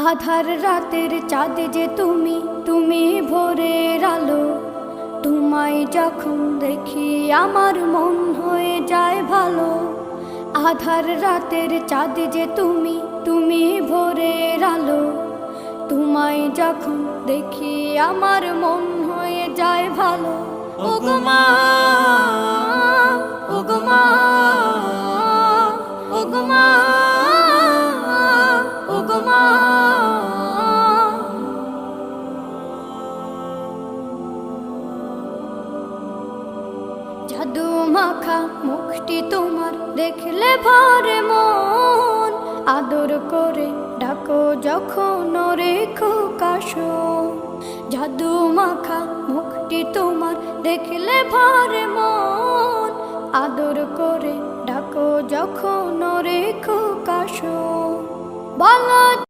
আধার রাতের চাঁদ যে তুমি, তুমি ভোরের আলো। তোমায় যখন দেখি আমার মন হয়ে যায় ভালো। আধার রাতের চাঁদ যে তুমি, তুমি ভোরের আলো। তোমায় যখন দেখি আমার মন হয়ে যায় ভালো। ওগো মা, ওগো মা, ওগো মা, ওগো মা। জাদু মাখা মুখটি তোমার দেখলে ভরে মন। আদর করে ডাকো যখন রেখো কাশন। জাদু মাখা মুখটি তোমার দেখলে ভরে মন। আদর করে ডাকো যখন রেখো কাশন। বলো